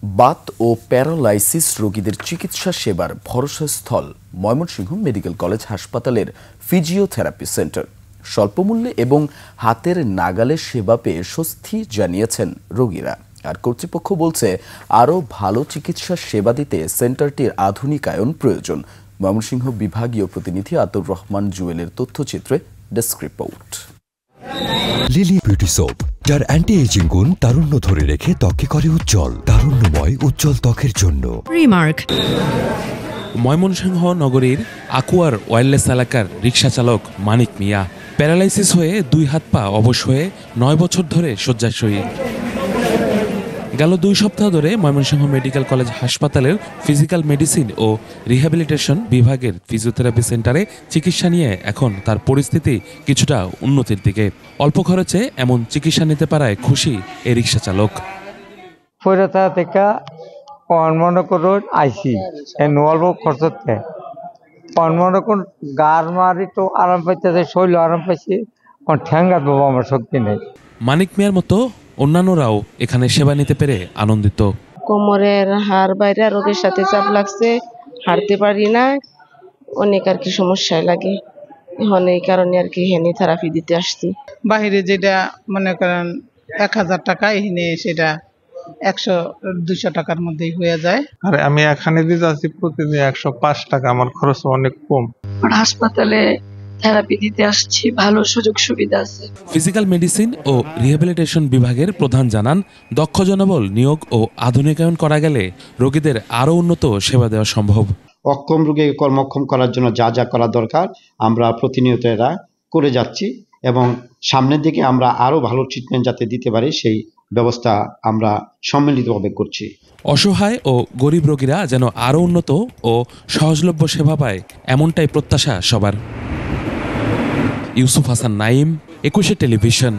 বাত ও paralysis রোগীদের চিকিৎসা সেবার ভরসাস্থল ময়মনসিংহ মেডিকেল কলেজ হাসপাতালের ফিজিওথেরাপি সেন্টার। স্বল্পমূল্যে এবং হাতের নাগালে সেবা পেয়ে স্বস্তি জানিয়েছেন রোগীরা। আর কর্তৃপক্ষ বলছে, আরও ভালো চিকিৎসা সেবা দিতে সেন্টারটির আধুনিকায়ন প্রয়োজন। ময়মনসিংহ বিভাগীয় প্রতিনিধি আতর রহমান জুয়েলের তথ্যচিত্রে desk report. Lily beauty soap, যার অ্যান্টি এজিং গুণ তারুণ্য ধরে রেখে ত্বকে করে উজ্জ্বল। তারুণ্যময় উজ্জ্বল ত্বকের জন্য রিমার্ক। ময়মনসিংহ নগরীর আকুয়ার ওয়্যারলেস এলাকার রিক্সা চালক মানিক মিয়া প্যারালাইসিস হয়ে 2 হাত পা অবশ হয়ে 9 বছর ধরে শয্যাশয়ী। গেল 2 সপ্তাহ ধরে ময়মনসিংহ মেডিকেল কলেজ হাসপাতালের ফিজিক্যাল মেডিসিন ও রিহ্যাবিলিটেশন বিভাগের ফিজিওথেরাপি সেন্টারে চিকিৎসা নিয়ে এখন তার পরিস্থিতি কিছুটা উন্নতির দিকে। অল্প খরচে এমন চিকিৎসা নিতে পারায় খুশি এই রিক্সা চালক। মনে করুন আইসি অল্প খরচতে মনে করুন গার মারি তো আরাম পাইতেছে, শৈল আরাম পাইছি, ঠ্যাঙ্গা দেবো আমার শক্তি নেই। মানিক মিয়ার মতো অন্যান্যরাও এখানে সেবা নিতে পেরে আনন্দিত। কোমরের হাড় বাইরে রোগের সাথে চাপ লাগছে, হাঁটতে পারি না, অনেক আর কি সমস্যায় লাগে। এখন এই কারণে আর কি হেনে থেরাপি দিতে আসছি। বাহিরে যেটা মনে করেন 1000 টাকা, এখানে সেটা 100-200 টাকার মধ্যেই হয়ে যায়। আর আমি এখানে দিতে আসছি প্রতিদিন 105 টাকা, আমার খরচ অনেক কম। হাসপাতালে থেরাপি দিতে আসছি, ভালো সুযোগ সুবিধা আছে। ফিজিক্যাল মেডিসিন ও রিহ্যাবিলিটেশন বিভাগের প্রধান জানান, দক্ষ জনবল নিয়োগ ও আধুনিকায়ন করা গেলে রোগীদের আরও উন্নত সেবা দেওয়া সম্ভব। অক্ষম রোগীকে কর্মক্ষম করার জন্য যা যা করা দরকার আমরা প্রতিনিয়ত এরা করে যাচ্ছি এবং সামনের দিকে আমরা আরও ভালো ট্রিটমেন্ট যাতে দিতে পারি সেই ব্যবস্থা আমরা সম্মিলিতভাবে করছি। অসহায় ও গরিব রোগীরা যেন আরও উন্নত ও সহজলভ্য সেবা পায়, এমনটাই প্রত্যাশা সবার। ইউসুফ হাসান নাইম, 21 টেলিভিশন।